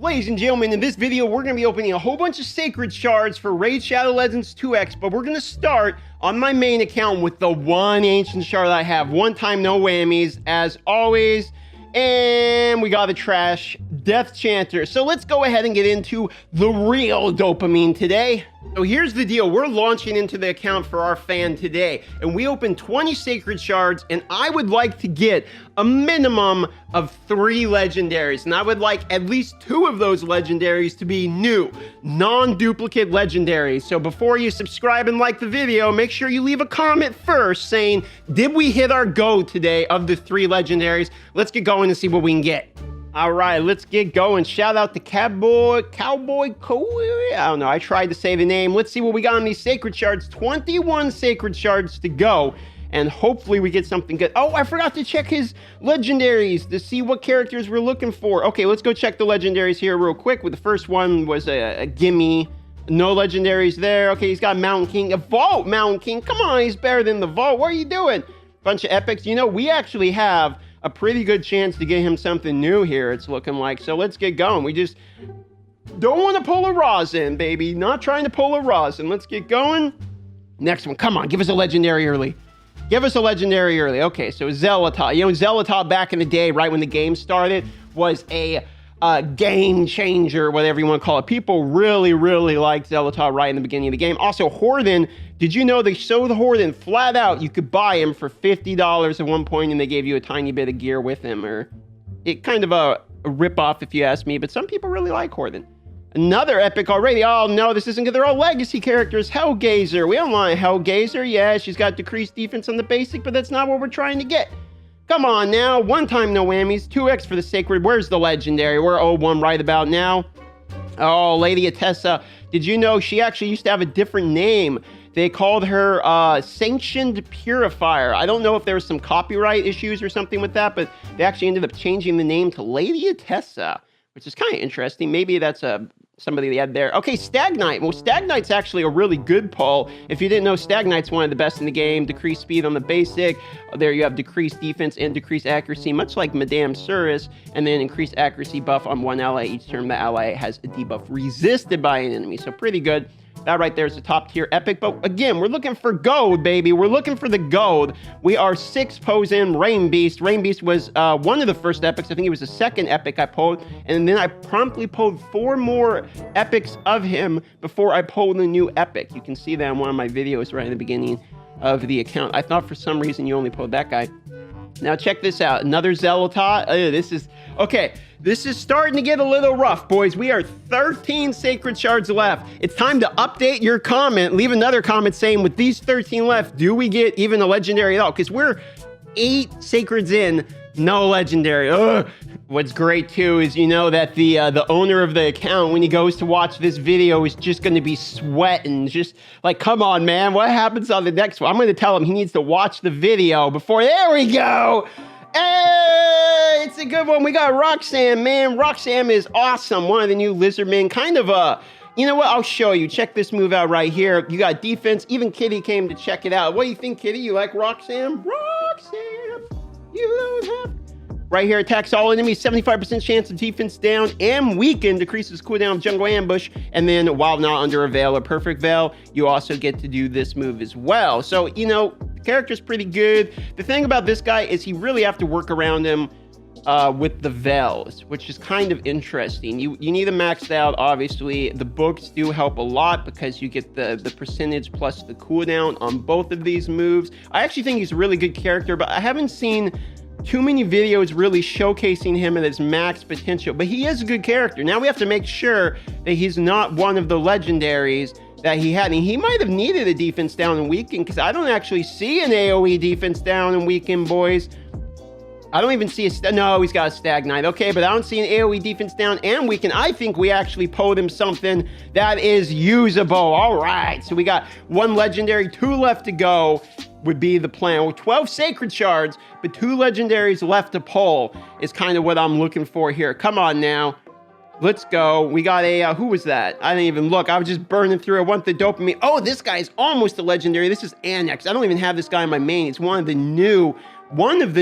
Ladies and gentlemen, in this video, we're going to be opening a whole bunch of Sacred Shards for Raid Shadow Legends 2X, but we're going to start on my main account with the one Ancient Shard I have. One time, no whammies, as always. And we got a trash Death Chanter. So let's go ahead and get into the real dopamine today. So here's the deal. We're launching into the account for our fan today, and we opened 20 Sacred Shards, and I would like to get a minimum of 3 legendaries, and I would like at least 2 of those legendaries to be new, non-duplicate legendaries. So before you subscribe and like the video, make sure you leave a comment first saying, did we hit our goal today of the 3 legendaries? Let's get going and see what we can get. All right, let's get going. Shout out to Cowboy Cool. I don't know. I tried to say the name. Let's see what we got on these Sacred Shards. 21 Sacred Shards to go, and hopefully we get something good. Oh, I forgot to check his legendaries to see what characters we're looking for. Okay, let's go check the legendaries here real quick. With the first one was a gimme. No legendaries there. Okay, he's got Mountain King. A Vault Mountain King. Come on, he's better than the Vault. What are you doing? Bunch of epics. You know, we actually have a pretty good chance to get him something new here, it's looking like. So let's get going. We just don't want to pull a Rosin, baby. Not trying to pull a Rosin. Let's get going. Next one. Come on, give us a legendary early. Give us a legendary early. Okay, so Zealotah. You know, Zealotah back in the day, right when the game started, was a game changer, whatever you want to call it. People really liked Zealotah right in the beginning of the game. Also, Horden. Did you know they showed the Horden flat out? You could buy him for $50 at one point, and they gave you a tiny bit of gear with him, or it kind of a rip-off if you ask me, but some people really like Horden. Another epic already. Oh no, this isn't good. They're all legacy characters. Hellgazer. We don't want Hellgazer. Yeah, she's got decreased defense on the basic, but that's not what we're trying to get. Come on now. One time, no whammies. 2x for the Sacred. Where's the legendary? We're 0-1 right about now. Oh, Lady Atessa. Did you know she actually used to have a different name? They called her Sanctioned Purifier. I don't know if there was some copyright issues or something with that, but they actually ended up changing the name to Lady Atessa, which is kind of interesting. Maybe that's somebody they had there. Okay, Stagnite. Well, Stagnite's actually a really good pull. If you didn't know, Stagnite's one of the best in the game. Decreased speed on the basic. There you have decreased defense and decreased accuracy, much like Madame Cirrus, and then increased accuracy buff on one ally each turn the ally has a debuff resisted by an enemy. So pretty good. That right there is the top tier epic. But again, we're looking for gold, baby. We're looking for the gold. We are 6 pulls in. Rain Beast. Rain Beast was one of the first epics. I think it was the second epic I pulled. And then I promptly pulled 4 more epics of him before I pulled a new epic. You can see that in one of my videos right in the beginning of the account. I thought for some reason you only pulled that guy. Now check this out. Another Zealotah. This is... Okay, this is starting to get a little rough, boys. We are 13 Sacred Shards left. It's time to update your comment. Leave another comment saying, with these 13 left, do we get even a legendary at all? Because we're 8 Sacreds in, no legendary. Ugh. What's great, too, is you know that the owner of the account, when he goes to watch this video, is just going to be sweating. Just like, come on, man. What happens on the next one? I'm going to tell him he needs to watch the video before... There we go! Hey, it's a good one. We got Roxanne, man. Roxanne is awesome. One of the new Lizardmen. Kind of a... You know what? I'll show you. Check this move out right here. You got defense. Even Kitty came to check it out. What do you think, Kitty? You like Roxanne? Roxanne! You don't have... Right here, attacks all enemies, 75% chance of defense down and weakened, decreases cooldown of jungle ambush, and then while not under a veil or perfect veil, you also get to do this move as well. So, you know, the character's pretty good. The thing about this guy is you really have to work around him with the veils, which is kind of interesting. You need them maxed out, obviously. The books do help a lot because you get the percentage plus the cooldown on both of these moves. I actually think he's a really good character, but I haven't seen too many videos really showcasing him at his max potential, but he is a good character. Now we have to make sure that he's not one of the legendaries that he had. And he might have needed a defense down and weaken, because I don't actually see an AoE defense down and weaken, boys. I don't even see no, he's got a Stagnite. Okay, but I don't see an AoE defense down and weaken. I think we actually pulled him something that is usable. All right, so we got 1 legendary, 2 left to go. Would be the plan. 12 Sacred Shards, but 2 legendaries left to pull is kind of what I'm looking for here. Come on now. Let's go. We got a, who was that? I didn't even look. I was just burning through. I want the dopamine. Oh, this guy's almost a legendary. This is Annex. I don't even have this guy in my main. It's one of the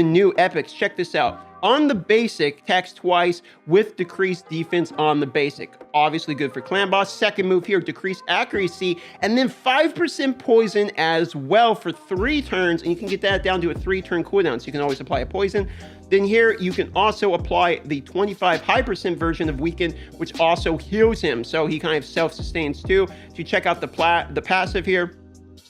new epics. Check this out. on the basic, attacks twice with decreased defense on the basic. Obviously good for clan boss. Second move here, decreased accuracy, and then 5% poison as well for 3 turns, and you can get that down to a 3-turn cooldown, so you can always apply a poison. Then here, you can also apply the 25 high % version of Weaken, which also heals him, so he kind of self-sustains too. So you check out the passive here.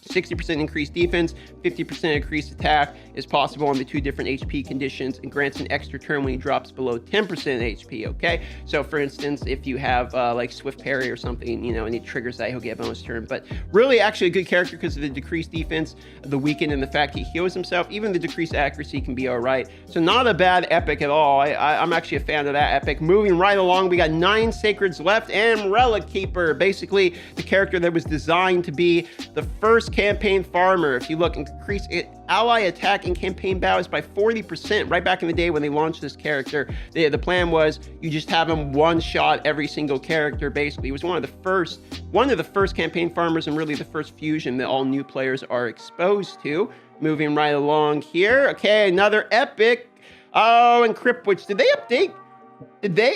60% increased defense, 50% increased attack is possible on the 2 different HP conditions, and grants an extra turn when he drops below 10% HP, okay? So for instance, if you have like Swift Parry or something, you know, and he triggers that, he'll get a bonus turn. But really actually a good character because of the decreased defense, the Weaken, and the fact he heals himself. Even the decreased accuracy can be all right. So not a bad epic at all. I'm actually a fan of that epic. Moving right along, we got 9 Sacreds left, and Relic Keeper, basically the character that was designed to be the first campaign farmer. If you look, increase ally attack in campaign battles by 40%. Right back in the day when they launched this character, the plan was you just have him one shot every single character. Basically, he was one of the first campaign farmers, and really the first fusion that all new players are exposed to. Moving right along here, okay, another epic. Oh, and Crypt Witch, did they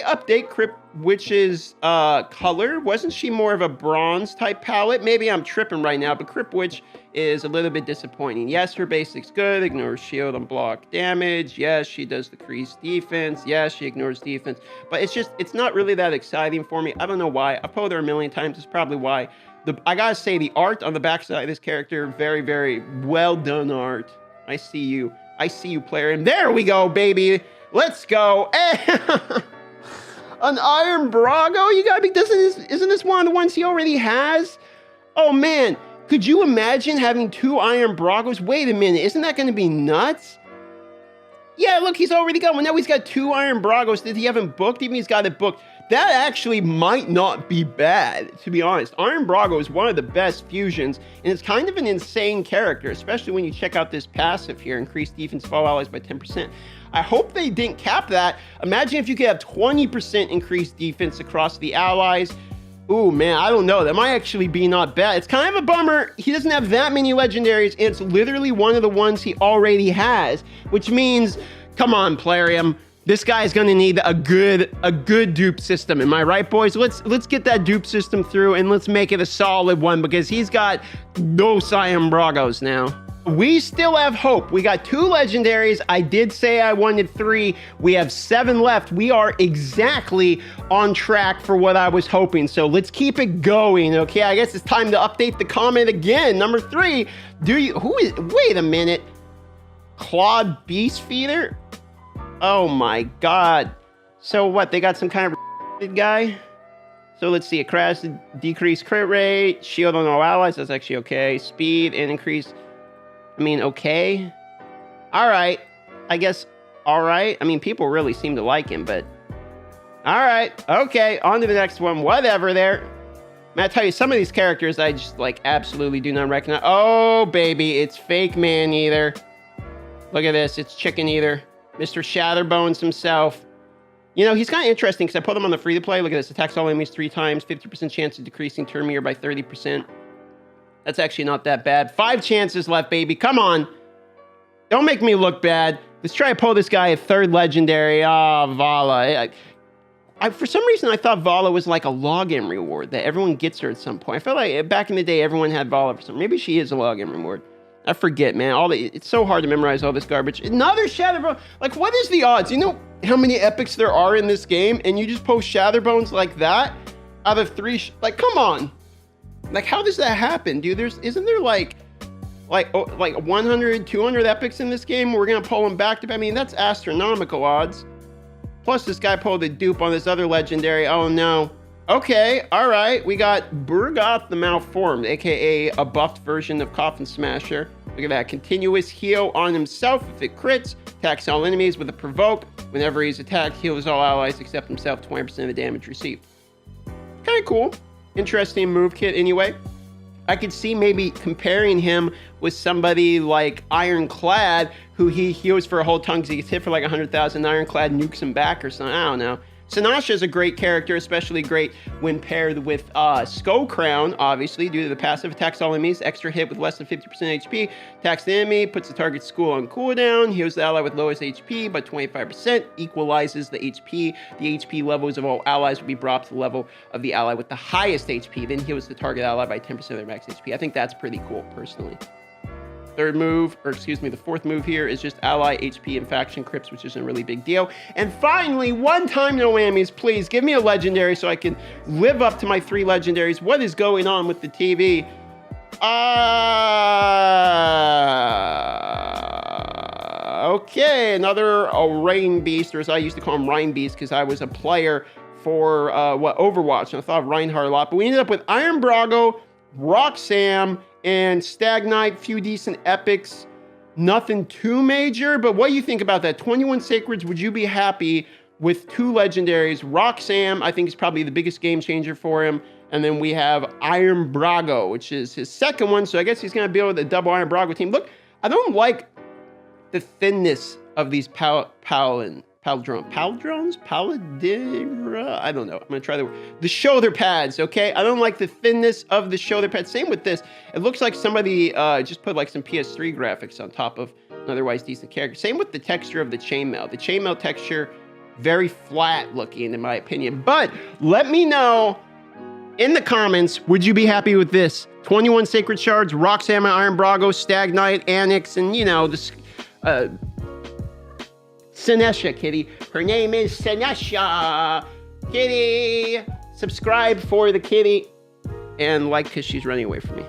update Crypt Witch's color? Wasn't she more of a bronze type palette? Maybe I'm tripping right now, but Crypt Witch is a little bit disappointing. Yes, her basic's good. Ignores shield and block damage. Yes, she does decrease defense. Yes, she ignores defense. But it's not really that exciting for me. I don't know why. I've told her a million times. It's probably why. I gotta say, the art on the backside of this character, very, very well done art. I see you, player. And there we go, baby. Let's go. An Iron Brago? You gotta be, isn't this one of the ones he already has? Oh man, could you imagine having 2 Iron Bragos? Wait a minute, isn't that gonna be nuts? Yeah, look, he's already got one. Now he's got 2 Iron Bragos. Did he have him booked? Even he's got it booked. That actually might not be bad, to be honest. Iron Brago is one of the best fusions, and it's kind of an insane character, especially when you check out this passive here, increased defense fall allies by 10%. I hope they didn't cap that. Imagine if you could have 20% increased defense across the allies. Ooh, man, I don't know. That might actually be not bad. It's kind of a bummer. He doesn't have that many legendaries, and it's literally one of the ones he already has, which means, come on, Plarium. This guy's gonna need a good dupe system. Am I right, boys? Let's get that dupe system through, and let's make it a solid one, because he's got those Iron Bragos now. We still have hope. We got 2 legendaries. I did say I wanted 3. We have 7 left. We are exactly on track for what I was hoping. So let's keep it going. Okay, I guess it's time to update the comment again. Number 3, wait a minute. Clawed Beast Feeder? Oh my God. So what, they got some kind of guy? So let's see, a crash, decreased crit rate, shield on all allies, that's actually okay. Speed and increase, okay. All right, I guess, all right. I mean, people really seem to like him, but all right, okay, on to the next one, whatever there. Man, I tell you, some of these characters I just like absolutely do not recognize. Oh, baby, it's fake man eater. Look at this, it's chicken eater. Mr. Shatterbones himself. You know, he's kind of interesting because I put him on the free-to-play. Look at this. Attacks all enemies 3 times. 50% chance of decreasing turn meter by 30%. That's actually not that bad. 5 chances left, baby. Come on. Don't make me look bad. Let's try to pull this guy a 3rd legendary. Ah, Vala. For some reason, I thought Vala was like a login reward that everyone gets her at some point. I felt like back in the day, everyone had Vala for something. Maybe she is a login reward. I forget, man. It's so hard to memorize all this garbage. Another Shatterbone. Like, what is the odds? You know how many epics there are in this game, and you just post Shatterbones like that out of 3? Like, come on. Like, how does that happen, dude? Isn't there like 100, 200 epics in this game? We're gonna pull them back to. I mean, that's astronomical odds. Plus, this guy pulled a dupe on this other legendary. Oh no. Okay, all right. We got Burgoth the Malformed, aka a buffed version of Coffin Smasher. Look at that. Continuous heal on himself if it crits. Attacks all enemies with a provoke. Whenever he's attacked, heals all allies except himself 20% of the damage received. Kind of cool. Interesting move kit anyway. I could see maybe comparing him with somebody like Ironclad, who he heals for a whole ton because he gets hit for like 100,000. Ironclad nukes him back or something. I don't know. Sinasha is a great character, especially great when paired with Skull Crown, obviously, due to the passive attacks all enemies, extra hit with less than 50% HP, attacks the enemy, puts the target school on cooldown, heals the ally with lowest HP by 25%, equalizes the HP. The HP levels of all allies will be brought to the level of the ally with the highest HP, then heals the target ally by 10% of their max HP. I think that's pretty cool, personally. The fourth move here is just ally HP and faction crypts, which isn't a really big deal. And finally, one time no whammies, please give me a legendary so I can live up to my 3 legendaries. What is going on with the TV? Okay, another Rain Beast, or as I used to call him, Rhine Beast, because I was a player for Overwatch, and I thought of Reinhardt a lot. But we ended up with Iron Brago, Roxanne, and Stagnite, few decent epics, nothing too major. But what do you think about that? 21 Sacreds, would you be happy with 2 legendaries? Roxanne, I think, is probably the biggest game changer for him. And then we have Iron Brago, which is his second one. So I guess he's going to be with a double Iron Brago team. Look, I don't like the thinness of these paladins? Paladinra? I don't know. I'm going to try the shoulder pads, okay? I don't like the thinness of the shoulder pads. Same with this. It looks like somebody just put like some PS3 graphics on top of an otherwise decent character. Same with the texture of the chainmail. The chainmail texture, very flat looking in my opinion. But let me know in the comments, would you be happy with this? 21 Sacred Shards, Roxanne, Iron Brago, Stagnite, Annex, and you know, this... Sinesha, kitty. Her name is Sinesha. Kitty. Subscribe for the kitty. And like, because she's running away from me.